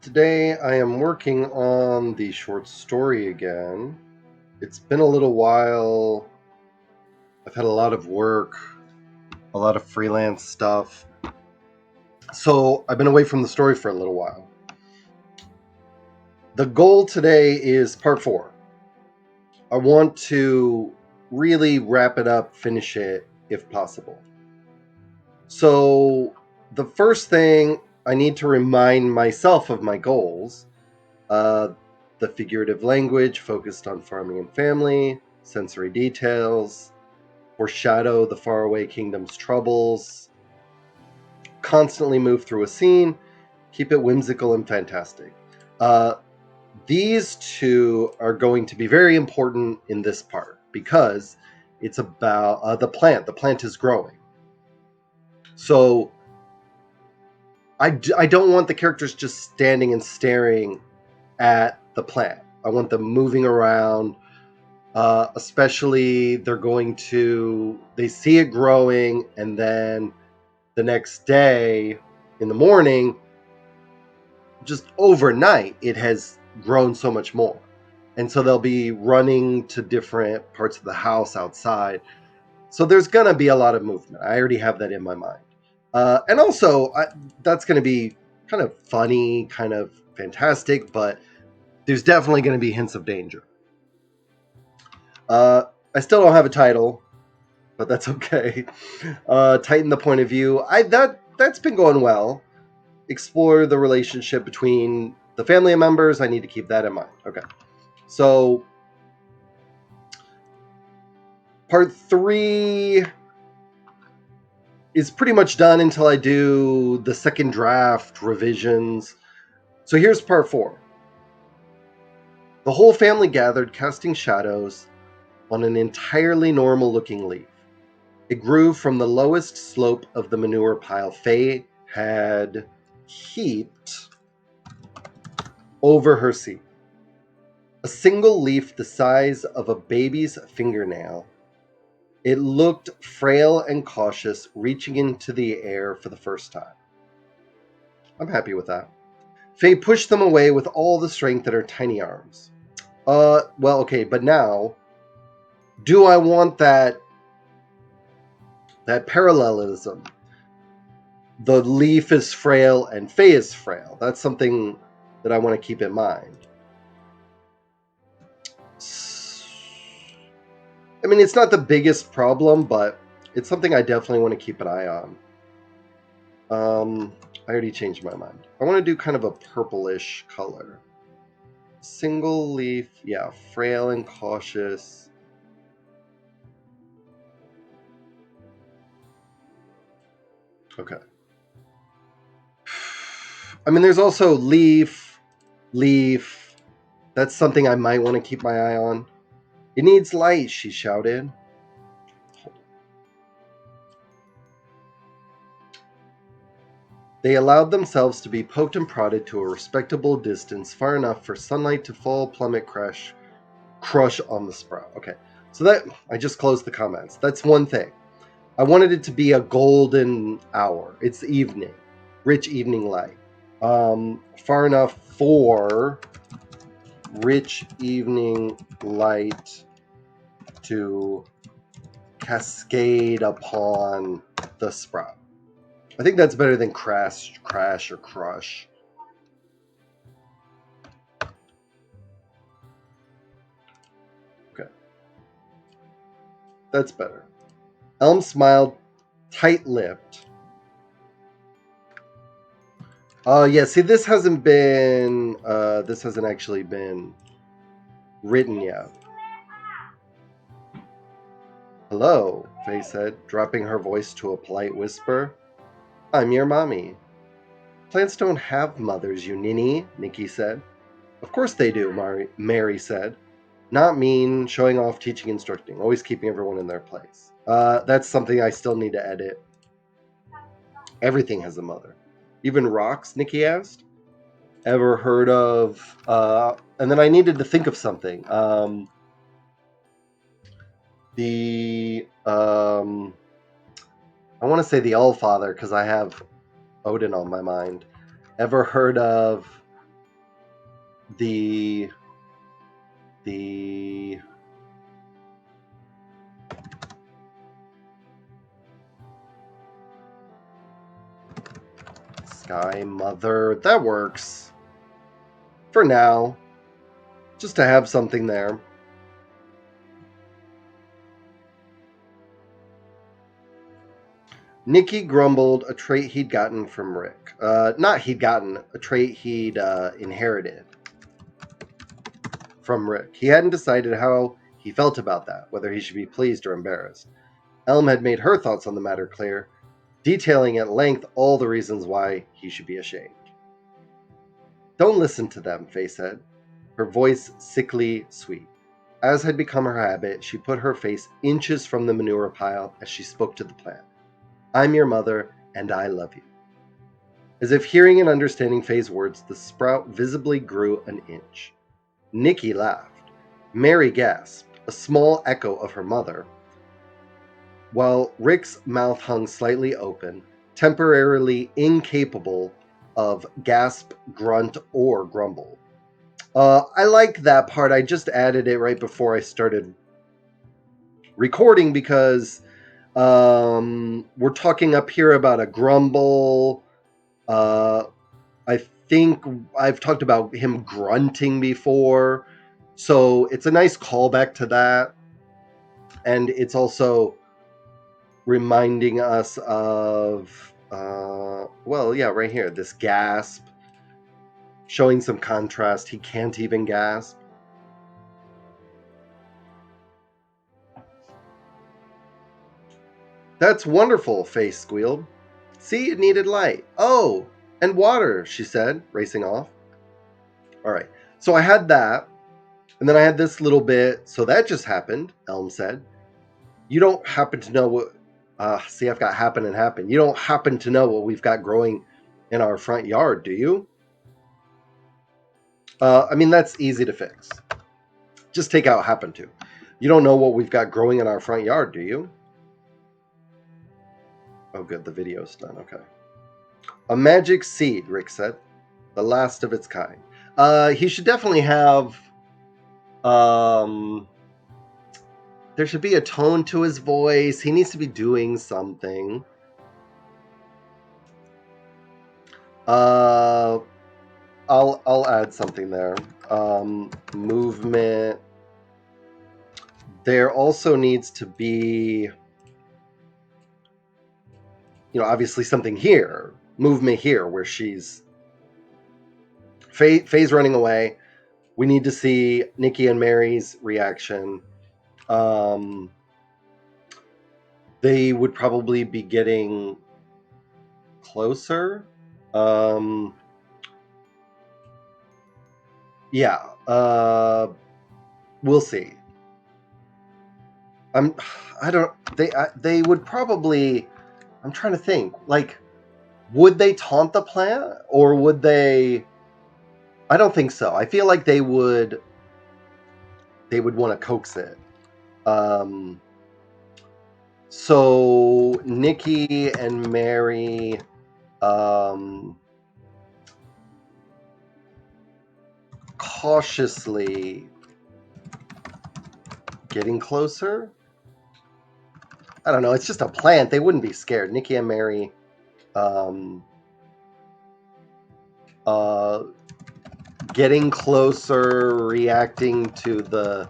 Today I am working on the short story again. It's been a little while. I've had a lot of work, a lot of freelance stuff. So I've been away from the story for a little while. The goal today is part 4. I want to really wrap it up, finish it if possible. So the first thing, I need to remind myself of my goals. The figurative language focused on farming and family, sensory details, foreshadow the faraway kingdom's troubles, constantly move through a scene, keep it whimsical and fantastic. These two are going to be very important in this part because it's about the plant. The plant is growing. So I don't want the characters just standing and staring at the plant. I want them moving around. Especially they see it growing, and then the next day in the morning, just overnight, it has grown so much more. And so they'll be running to different parts of the house outside. So there's going to be a lot of movement. I already have that in my mind. And also, that's going to be kind of funny, kind of fantastic, but there's definitely going to be hints of danger. I still don't have a title, but that's okay. Tighten the point of view. That's been going well. Explore the relationship between the family members. I need to keep that in mind. Okay. So part 3 is pretty much done until I do the second draft revisions. So here's part 4. The whole family gathered, casting shadows on an entirely normal looking leaf. It grew from the lowest slope of the manure pile Faye had heaped over her seat. A single leaf the size of a baby's fingernail. It looked frail and cautious, reaching into the air for the first time. I'm happy with that. Faye pushed them away with all the strength in her tiny arms. Well, okay, but now, do I want that parallelism? The leaf is frail and Faye is frail. That's something that I want to keep in mind. I mean, it's not the biggest problem, but it's something I definitely want to keep an eye on. I already changed my mind. I want to do kind of a purplish color. Single leaf, yeah, frail and cautious. Okay. I mean, there's also leaf. That's something I might want to keep my eye on. It needs light, she shouted. They allowed themselves to be poked and prodded to a respectable distance, far enough for sunlight to fall, plummet, crush on the sprout. Okay, so that I just closed the comments. That's one thing. I wanted it to be a golden hour. It's evening, rich evening light. Far enough for rich evening light to cascade upon the sprout. I think that's better than crash, or crush. Okay. That's better. Elm smiled, tight-lipped. Yeah, see, this hasn't actually been written yet. Hello, Faye said, dropping her voice to a polite whisper. I'm your mommy. Plants don't have mothers, you ninny, Nikki said. Of course they do, Mary said. Not mean, showing off, teaching, instructing, always keeping everyone in their place. That's something I still need to edit. Everything has a mother. Even rocks, Nikki asked. Ever heard of... and then I needed to think of something. I want to say the Allfather because I have Odin on my mind. Ever heard of the Sky Mother. That works. For now. Just to have something there. Nikki grumbled, a trait he'd gotten from Rick. Not he'd gotten, a trait he'd inherited from Rick. He hadn't decided how he felt about that, whether he should be pleased or embarrassed. Elm had made her thoughts on the matter clear, detailing at length all the reasons why he should be ashamed. Don't listen to them, Faye said, her voice sickly sweet. As had become her habit, she put her face inches from the manure pile as she spoke to the plant. I'm your mother, and I love you. As if hearing and understanding Faye's words, the sprout visibly grew an inch. Nikki laughed. Mary gasped, a small echo of her mother, while Rick's mouth hung slightly open, temporarily incapable of gasp, grunt, or grumble. I like that part. I just added it right before I started recording because we're talking up here about a grumble. I think I've talked about him grunting before. So it's a nice callback to that. And it's also reminding us of, right here, this gasp, showing some contrast. He can't even gasp. That's wonderful, Faye squealed. See, it needed light. Oh, and water, she said, racing off. All right, so I had that, and then I had this little bit. So that just happened, Elm said. You don't happen to know what... see, I've got happen and happen. You don't happen to know what we've got growing in our front yard, do you? I mean, that's easy to fix. Just take out happen to. You don't know what we've got growing in our front yard, do you? Oh, good. The video's done. Okay. A magic seed, Rick said. The last of its kind. He should definitely have... there should be a tone to his voice. He needs to be doing something. I'll add something there. Movement. There also needs to be, obviously something here. Movement here where she's... Faye's running away. We need to see Nikki and Mary's reaction. They would probably be getting closer. We'll see. They would probably... I'm trying to think. Like, would they taunt the plant? Or would they... I don't think so. I feel like they would want to coax it. So Nikki and Mary cautiously getting closer. I don't know. It's just a plant. They wouldn't be scared. Nikki and Mary getting closer, reacting to the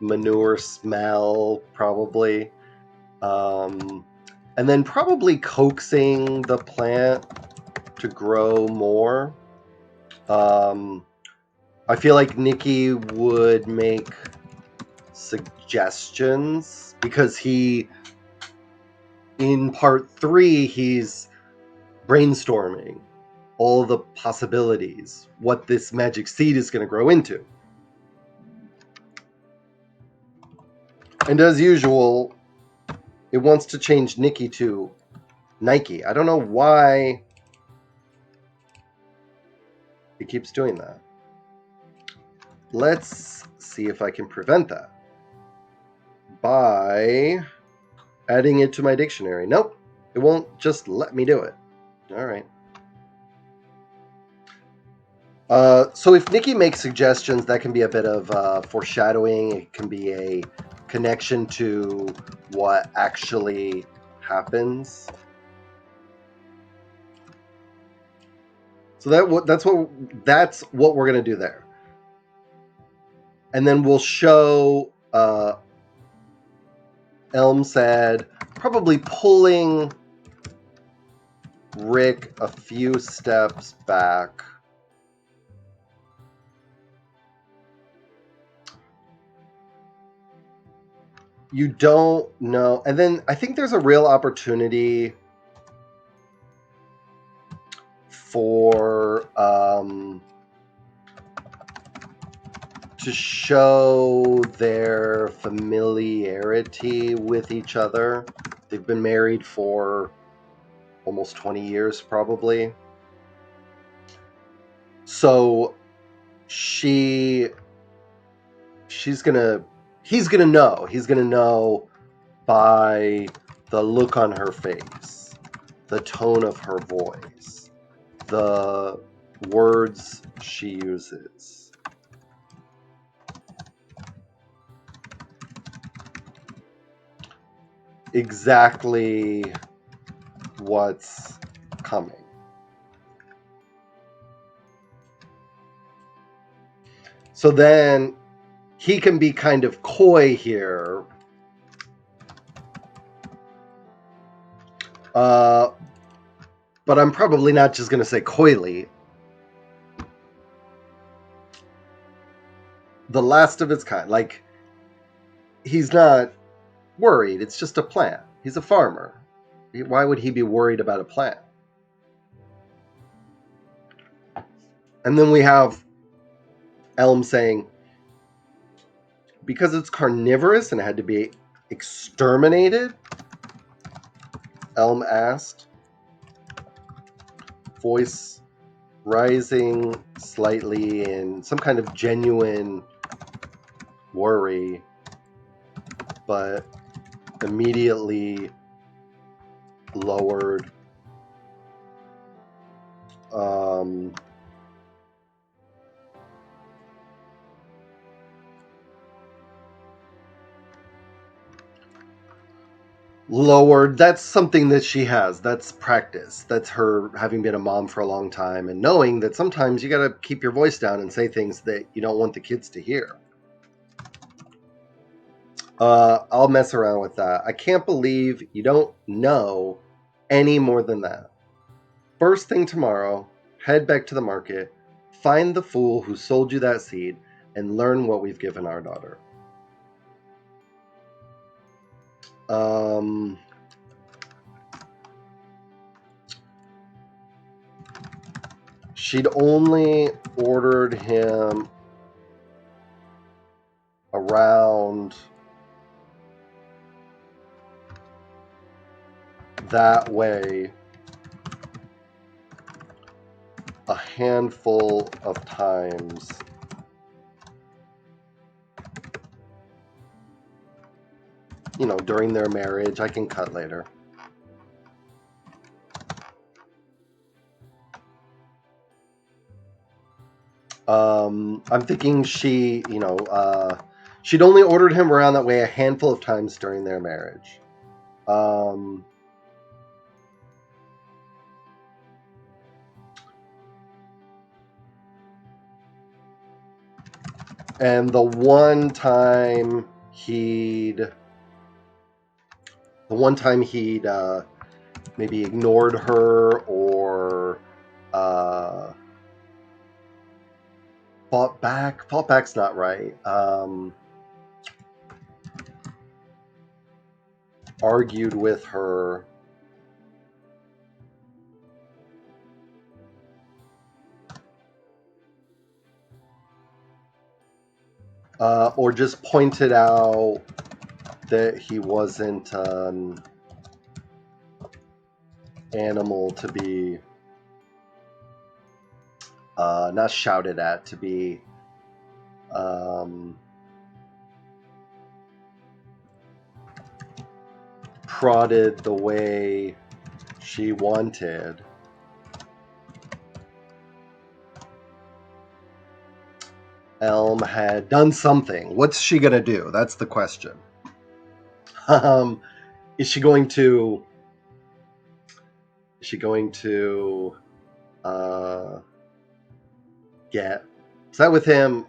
manure smell, probably. And then probably coaxing the plant to grow more. I feel like Nikki would make suggestions because in part 3, he's brainstorming all the possibilities, what this magic seed is going to grow into. And as usual, it wants to change Nikki to Nike. I don't know why it keeps doing that. Let's see if I can prevent that by adding it to my dictionary. Nope, it won't just let me do it. All right. So if Nikki makes suggestions, that can be a bit of foreshadowing. It can be a connection to what actually happens. So that's what we're gonna do there, and then we'll show Elm said probably pulling Rick a few steps back. You don't know, and then I think there's a real opportunity for to show their familiarity with each other. They've been married for almost 20 years, probably. So she's gonna he's gonna know by the look on her face, the tone of her voice, the words she uses. Exactly what's coming. So then he can be kind of coy here. But I'm probably not just going to say coyly. The last of its kind. Like, he's not worried. It's just a plant. He's a farmer. Why would he be worried about a plant? And then we have Elm saying, because it's carnivorous and it had to be exterminated, Elm asked, voice rising slightly in some kind of genuine worry, but immediately lowered. Lowered. That's something that she has. That's practice. That's her having been a mom for a long time and knowing that sometimes you got to keep your voice down and say things that you don't want the kids to hear. I'll mess around with that. I can't believe you don't know any more than that. First thing tomorrow, head back to the market, find the fool who sold you that seed, and learn what we've given our daughter. She'd only ordered him around that way a handful of times. You know, during their marriage. I can cut later. I'm thinking she'd only ordered him around that way a handful of times during their marriage. And the one time he'd maybe ignored her or fought back. Fought back's not right. Argued with her. Or just pointed out that he wasn't an animal to be not shouted at, to be prodded the way she wanted. Elm had done something. What's she gonna do? That's the question. Is she going to? Is she going to get upset with him,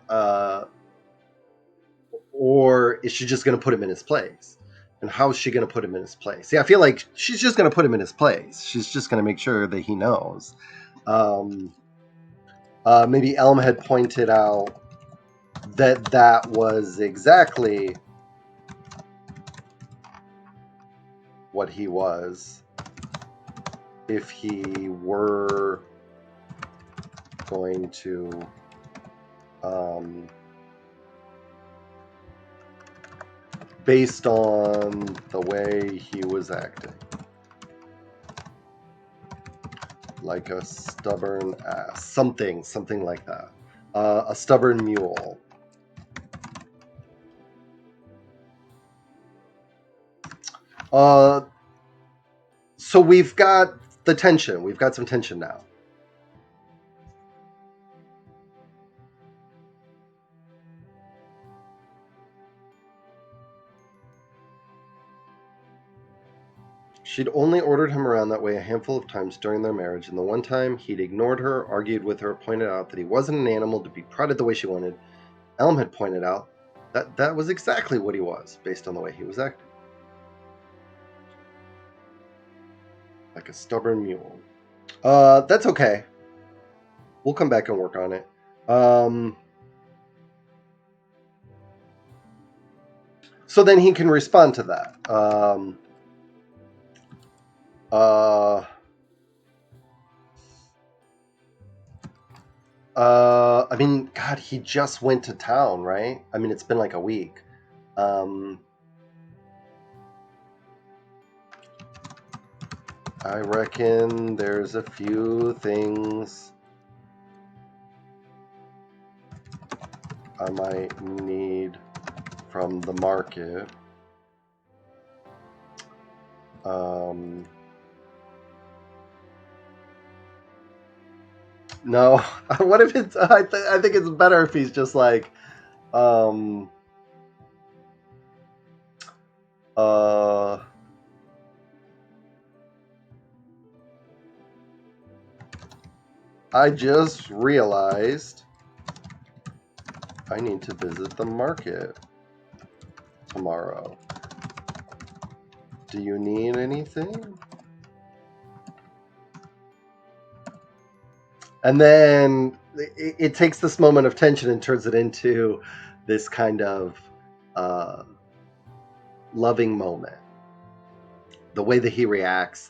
or is she just going to put him in his place? And how is she going to put him in his place? See, I feel like she's just going to put him in his place. She's just going to make sure that he knows. Maybe Elm had pointed out that was exactly what he was if he were going to based on the way he was acting, like a stubborn ass, something like that, a stubborn mule. So we've got the tension. We've got some tension now. She'd only ordered him around that way a handful of times during their marriage, and the one time he'd ignored her, argued with her, pointed out that he wasn't an animal to be prodded the way she wanted. Elm had pointed out that was exactly what he was, based on the way he was acting. Like a stubborn mule. That's okay. We'll come back and work on it. So then he can respond to that. I mean, God, he just went to town, right? I mean, it's been like a week. I reckon there's a few things I might need from the market. No, what if it's? I think it's better if he's just like, I just realized I need to visit the market tomorrow. Do you need anything? And then it takes this moment of tension and turns it into this kind of loving moment. The way that he reacts,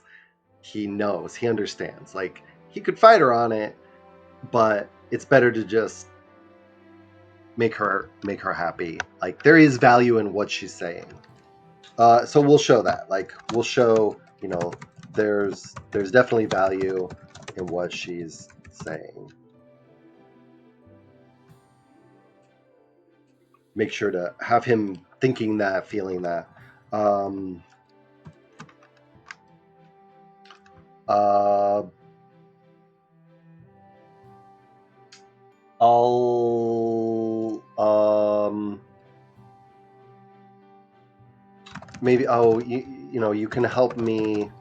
he knows, he understands. Like, he could fight her on it, but it's better to just make her happy. Like, there is value in what she's saying. So we'll show that. Like, we'll show, there's definitely value in what she's saying. Make sure to have him thinking that, feeling that. I'll maybe you can help me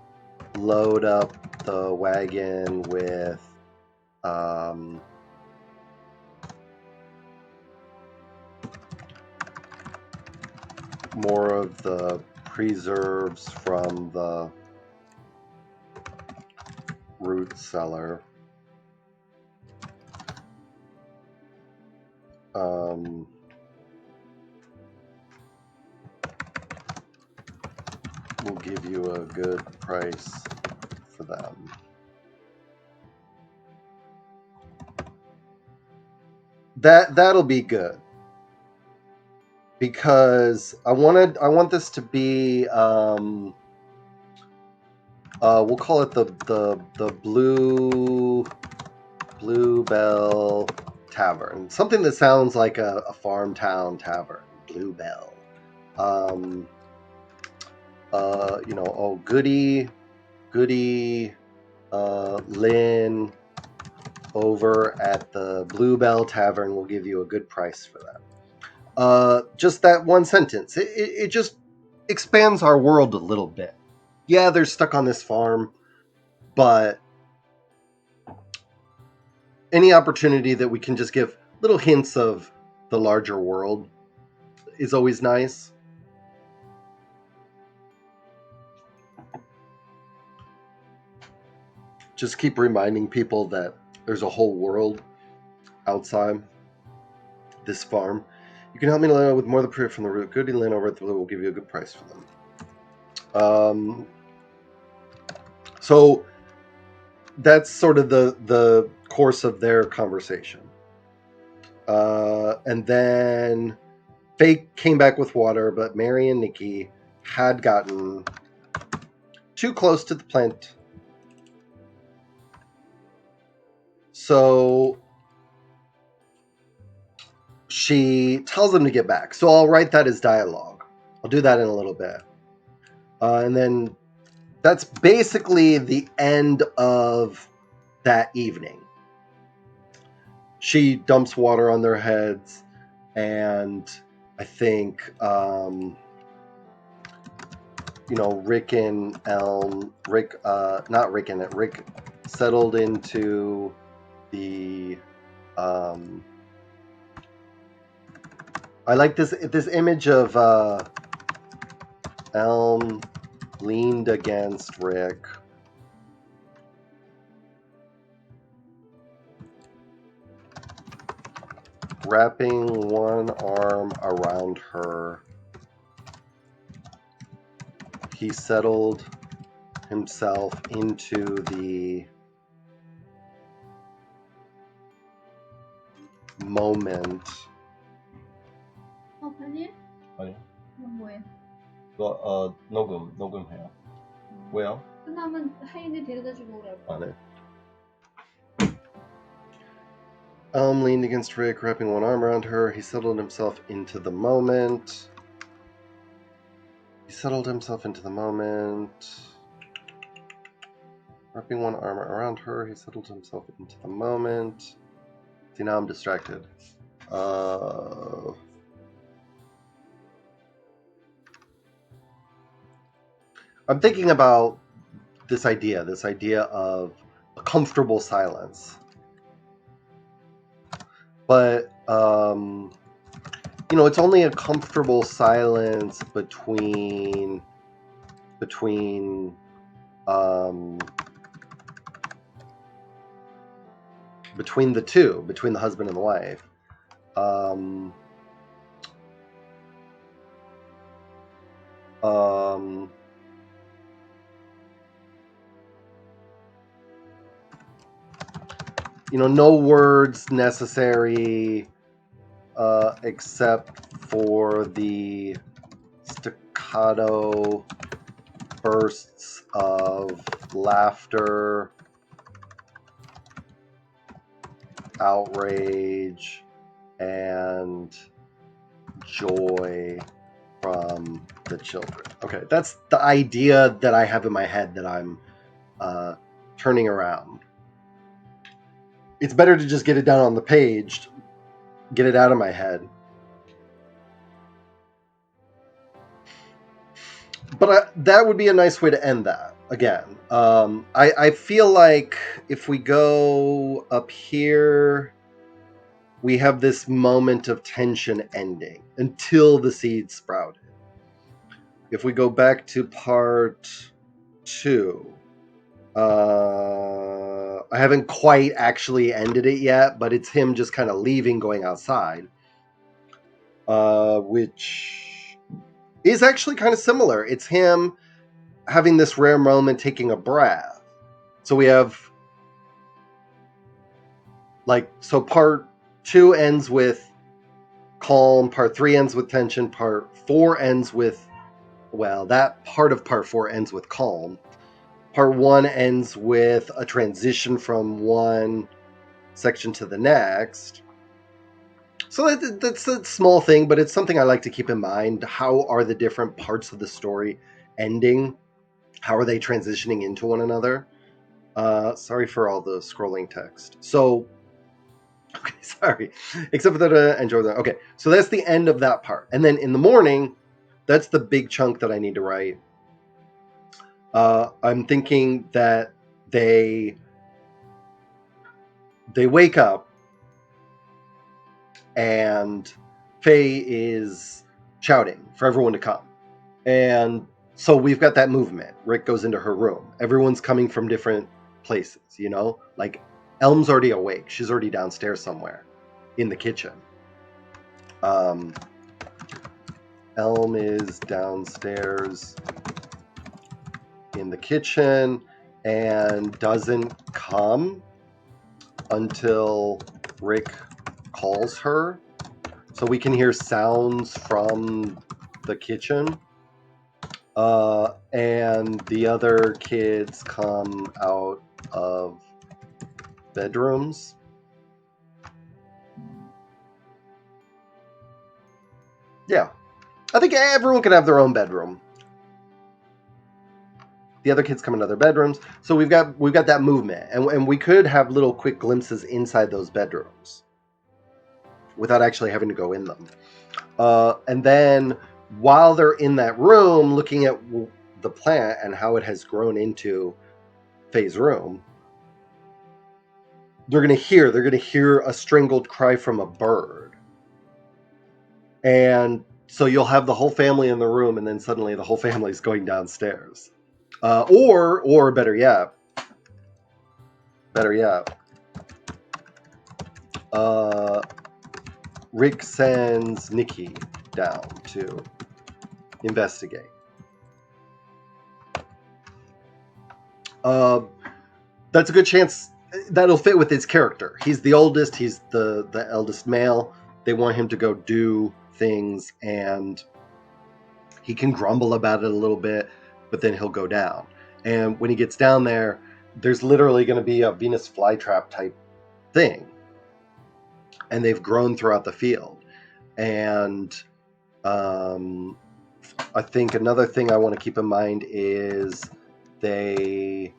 load up the wagon with more of the preserves from the root cellar. We'll give you a good price for them. That'll be good, because I want this to be we'll call it the Bluebell Tavern. Something that sounds like a farm town tavern. Bluebell. Goody, Lynn over at the Bluebell Tavern will give you a good price for that. Just that one sentence. It just expands our world a little bit. Yeah, they're stuck on this farm, but any opportunity that we can just give little hints of the larger world is always nice. Just keep reminding people that there's a whole world outside this farm. You can help me with more of the proof from the root. Goody land over at the Blue will give you a good price for them. So that's sort of the course of their conversation. And then Faye came back with water, but Mary and Nikki had gotten too close to the plant. So she tells them to get back. So I'll write that as dialogue. I'll do that in a little bit. And then that's basically the end of that evening. She dumps water on their heads, and I think, Rick and Rick settled into the, I like this image of Elm leaned against Rick. Wrapping one arm around her, he settled himself into the moment. 편집? 아니. 이건 뭐예요? 녹음해요. 왜요? 끝나면 하인을 데려다주고 그래요. 안 해. Elm leaned against Rick, wrapping one arm around her. He settled himself into the moment. Wrapping one arm around her, he settled himself into the moment. See, now I'm distracted. I'm thinking about this idea of a comfortable silence. But, it's only a comfortable silence between the two, between the husband and the wife. No words necessary, except for the staccato bursts of laughter, outrage, and joy from the children. Okay, that's the idea that I have in my head that I'm turning around. It's better to just get it down on the page, get it out of my head. But that would be a nice way to end that. Again, I feel like if we go up here, we have this moment of tension ending until the seed sprouted. If we go back to part 2, I haven't quite actually ended it yet, but it's him just kind of leaving, going outside, which is actually kind of similar. It's him having this rare moment, taking a breath. So we have, so part 2 ends with calm, part 3 ends with tension, part 4 ends with, that part of part 4 ends with calm. Part 1 ends with a transition from one section to the next. So that's a small thing, but it's something I like to keep in mind. How are the different parts of the story ending? How are they transitioning into one another? Sorry for all the scrolling text. So, okay, sorry. Except for that, enjoy that. Okay, so that's the end of that part. And then in the morning, that's the big chunk that I need to write. I'm thinking that they wake up and Faye is shouting for everyone to come. And so we've got that movement. Rick goes into her room. Everyone's coming from different places, you know? Like Elm's already awake. She's already downstairs somewhere in the kitchen. Elm is downstairs in the kitchen and doesn't come until Rick calls her. So we can hear sounds from the kitchen. And the other kids come out of bedrooms. Yeah. I think everyone can have their own bedroom. The other kids come into their bedrooms. So we've got that movement. And we could have little quick glimpses inside those bedrooms without actually having to go in them. And then while they're in that room looking at the plant and how it has grown into Faye's room, they're going to hear a strangled cry from a bird. And so you'll have the whole family in the room, and then suddenly the whole family's going downstairs. Or better yet, Rick sends Nikki down to investigate. That's a good chance that'll fit with his character. He's the oldest. He's the eldest male. They want him to go do things, and he can grumble about it a little bit, but then he'll go down. And when he gets down there, there's literally going to be a Venus flytrap type thing. And they've grown throughout the field. And I think another thing I want to keep in mind is they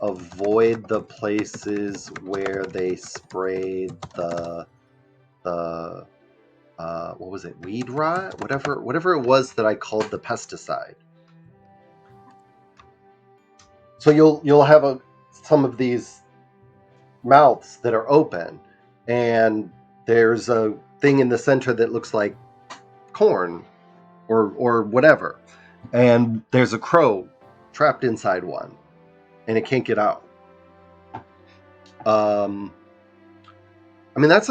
avoid the places where they sprayed the what was it, weed rot, whatever it was that I called the pesticide. So you'll have some of these mouths that are open, and there's a thing in the center that looks like corn or whatever, and there's a crow trapped inside one, and it can't get out. I mean, that's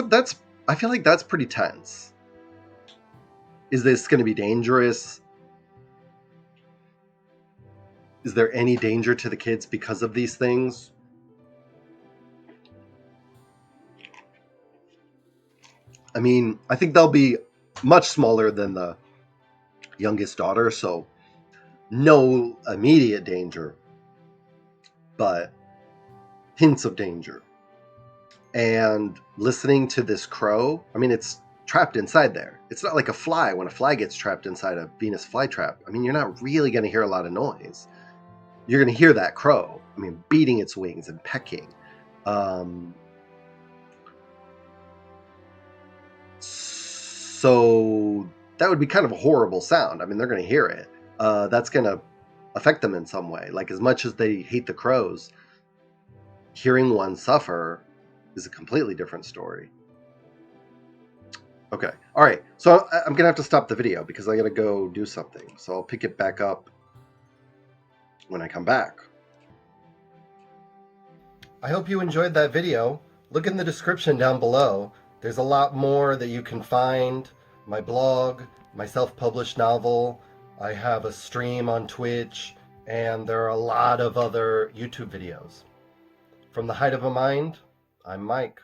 I feel like that's pretty tense. Is this going to be dangerous? Is there any danger to the kids because of these things? I mean, I think they'll be much smaller than the youngest daughter, so no immediate danger, but hints of danger. And listening to this crow, I mean, it's trapped inside there. It's not like a fly. When a fly gets trapped inside a Venus flytrap, I mean, you're not really going to hear a lot of noise. You're going to hear that crow, I mean, beating its wings and pecking. So that would be kind of a horrible sound. I mean, they're going to hear it. That's going to affect them in some way. Like, as much as they hate the crows, hearing one suffer is a completely different story. Okay. All right. So I'm going to have to stop the video because I got to go do something. So I'll pick it back up when I come back. I hope you enjoyed that video. Look in the description down below. There's a lot more that you can find. My blog, my self-published novel. I have a stream on Twitch, and there are a lot of other YouTube videos. From the Height of a Mind, I'm Mike.